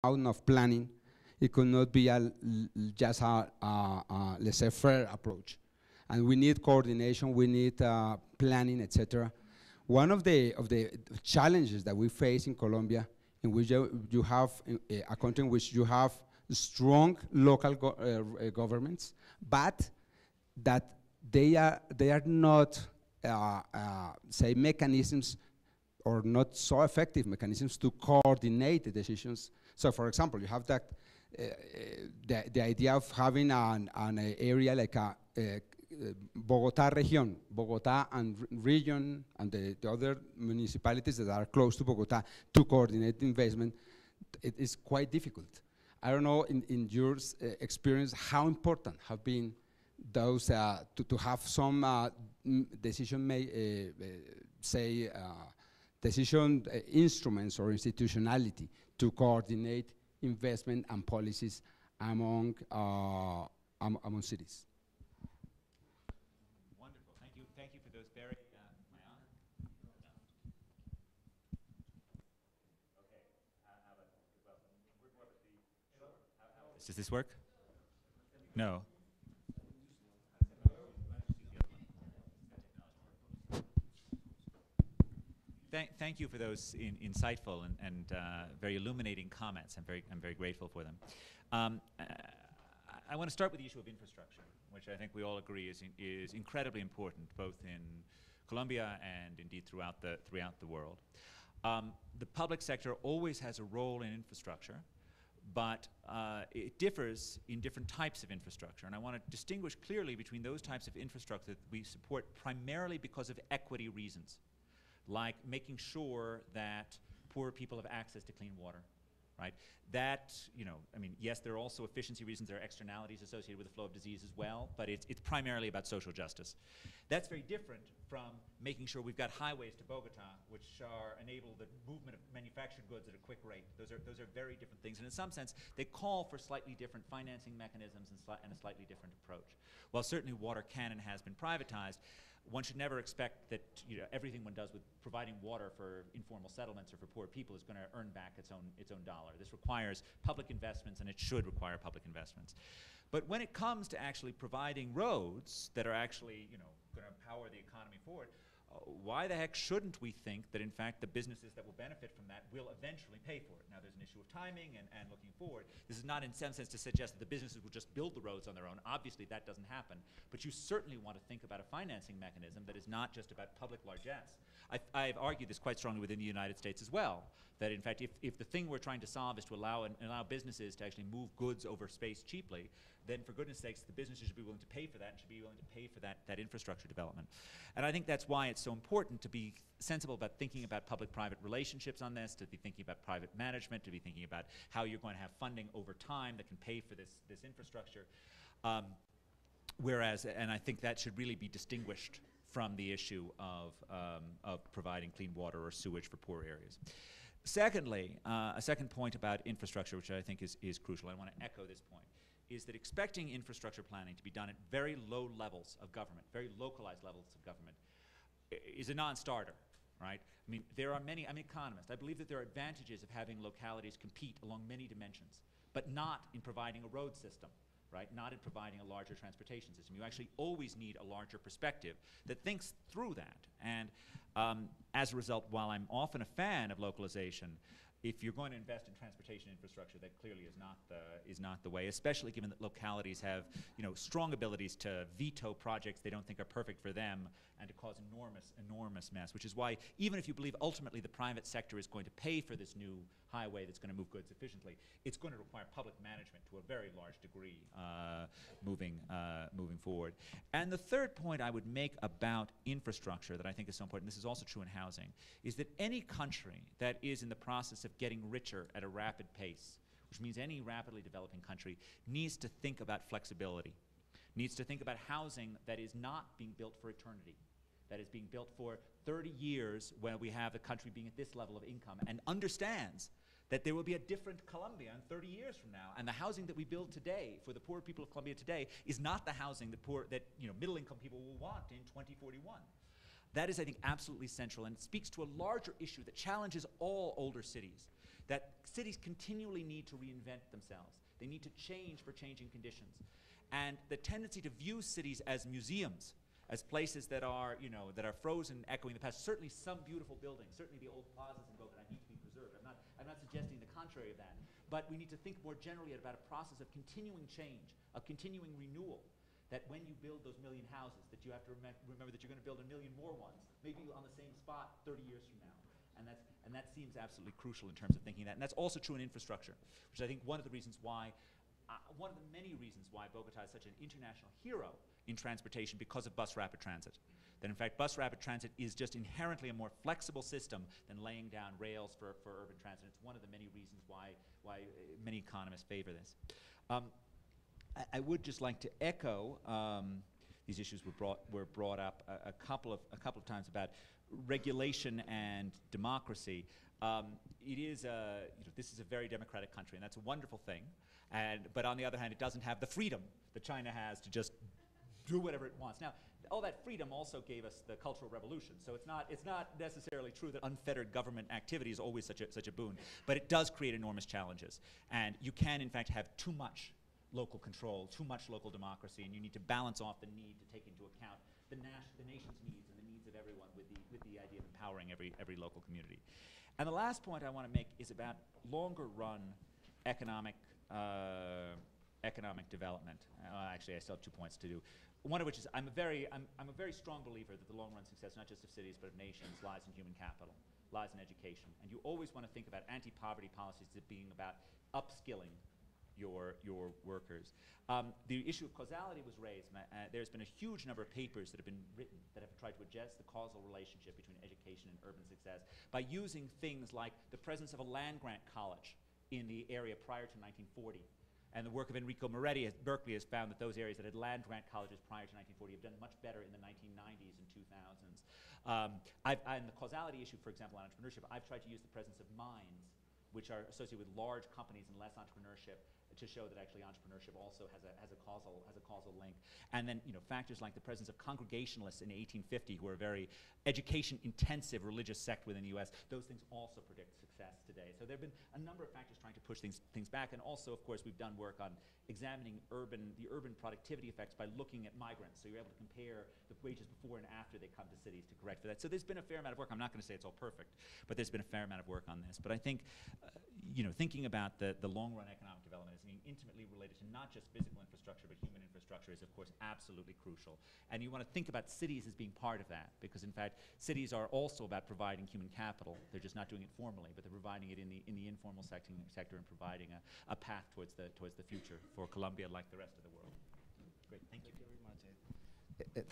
out of planning. It could not be just a laissez-faire approach. And we need coordination, we need planning, etc. One of the challenges that we face in Colombia, in which you have a country in which you have strong local governments, but that they are not say mechanisms or not so effective mechanisms to coordinate the decisions. So, for example, you have that the idea of having an area like a Bogotá region, Bogotá and region, and the other municipalities that are close to Bogotá to coordinate investment. It is quite difficult. I don't know, in your experience, how important have been those to have some decision instruments or institutionality to coordinate investment and policies among cities. Wonderful. Thank you. Thank you for those very. Does this work? No. Thank you for those insightful and very illuminating comments. I'm very grateful for them. I want to start with the issue of infrastructure, which I think we all agree is incredibly important, both in Colombia and indeed throughout the world. The public sector always has a role in infrastructure, but it differs in different types of infrastructure. And I want to distinguish clearly between those types of infrastructure that we support primarily because of equity reasons, like making sure that poor people have access to clean water, right? That, I mean, yes, there are also efficiency reasons, there are externalities associated with the flow of disease as well, but it's primarily about social justice. That's very different from making sure we've got highways to Bogotá, which enable the movement of manufactured goods at a quick rate. Those are very different things, and in some sense, they call for slightly different financing mechanisms and a slightly different approach. While certainly water can and has been privatized, one should never expect that everything one does with providing water for informal settlements or for poor people is going to earn back its own dollar. This requires public investments, and it should require public investments. But when it comes to actually providing roads that are actually going to power the economy forward, why the heck shouldn't we think that in fact the businesses that will benefit from that will eventually pay for it? Now there's an issue of timing and looking forward. This is not in some sense to suggest that the businesses will just build the roads on their own. Obviously that doesn't happen, but you certainly want to think about a financing mechanism that is not just about public largesse. I've argued this quite strongly within the United States as well, that in fact if the thing we're trying to solve is to allow businesses to actually move goods over space cheaply, then for goodness sakes the businesses should be willing to pay for that and should be willing to pay for that infrastructure development. And I think that's why it's so important to be sensible about thinking about public-private relationships on this, to be thinking about private management, to be thinking about how you're going to have funding over time that can pay for this infrastructure. And I think that should really be distinguished from the issue of providing clean water or sewage for poor areas. Secondly, a second point about infrastructure, which I think is crucial, I want to echo this point, is that expecting infrastructure planning to be done at very low levels of government, very localized levels of government, is a non-starter, right? I mean, I'm an economist. I believe that there are advantages of having localities compete along many dimensions, but not in providing a road system, right? Not in providing a larger transportation system. You actually always need a larger perspective that thinks through that. And as a result, while I'm often a fan of localization, if you're going to invest in transportation infrastructure, that clearly is not the way, especially given that localities have strong abilities to veto projects they don't think are perfect for them and to cause enormous mess, which is why even if you believe ultimately the private sector is going to pay for this new highway that's going to move goods efficiently, it's going to require public management to a very large degree moving forward. And the third point I would make about infrastructure that I think is so important, this is also true in housing, is that any country that is in the process of getting richer at a rapid pace, which means any rapidly developing country, needs to think about flexibility, needs to think about housing that is not being built for eternity, that is being built for 30 years when we have the country being at this level of income, and understands that there will be a different Colombia in 30 years from now, and the housing that we build today for the poor people of Colombia today is not the housing that middle-income people will want in 2041. That is, I think, absolutely central, and it speaks to a larger issue that challenges all older cities. that cities continually need to reinvent themselves. They need to change for changing conditions. And the tendency to view cities as museums, as places that are, you know, that are frozen, echoing the past. Certainly some beautiful buildings, certainly the old plazas in Bogota need to be preserved. I'm not suggesting the contrary of that. But we need to think more generally about a process of continuing change, of continuing renewal. That when you build those 1 million houses, that you have to remember that you're going to build 1 million more ones, maybe on the same spot 30 years from now. And that seems absolutely crucial in terms of thinking that. And that's also true in infrastructure, which I think one of the reasons why, one of the many reasons why Bogota is such an international hero in transportation, because of bus rapid transit. That in fact bus rapid transit is just inherently a more flexible system than laying down rails for urban transit. It's one of the many reasons why many economists favor this. I would just like to echo, these issues were brought up a couple of times about regulation and democracy. It is you know, this is a very democratic country, and that's a wonderful thing. But on the other hand, it doesn't have the freedom that China has to just do whatever it wants. Now, all that freedom also gave us the Cultural Revolution, so it's not necessarily true that unfettered government activity is always such a boon, but it does create enormous challenges. And you can, in fact, have too much local control, too much local democracy, and you need to balance off the need to take into account the nation's needs and the needs of everyone with the idea of empowering every local community. And the last point I want to make is about longer run economic development. Actually, I still have 2 points to do. One of which is I'm a very strong believer that the long run success, not just of cities but of nations, lies in human capital, lies in education. And you always want to think about anti-poverty policies as being about upskilling your workers. The issue of causality was raised. There's been a huge number of papers that have been written that have tried to adjust the causal relationship between education and urban success by using things like the presence of a land-grant college in the area prior to 1940. And the work of Enrico Moretti at Berkeley has found that those areas that had land-grant colleges prior to 1940 have done much better in the 1990s and 2000s. And the causality issue, for example, on entrepreneurship, I've tried to use the presence of mines, which are associated with large companies and less entrepreneurship, to show that actually entrepreneurship also has a causal link. And then, you know, factors like the presence of Congregationalists in 1850, who are a very education-intensive religious sect within the U.S., those things also predict success today. So there have been a number of factors trying to push things back. And also, of course, we've done work on examining the urban productivity effects by looking at migrants. So you're able to compare the wages before and after they come to cities to correct for that. So there's been a fair amount of work. I'm not going to say it's all perfect, but there's been a fair amount of work on this. But I think, you know, thinking about the long-run economic development as being intimately related to not just physical infrastructure, but human infrastructure is, of course, absolutely crucial. And you want to think about cities as being part of that, because, in fact, cities are also about providing human capital. They're just not doing it formally, but they're providing it in the informal sector and providing a path towards the future for Colombia, like the rest of the world. Great, thank you. Thank you very much.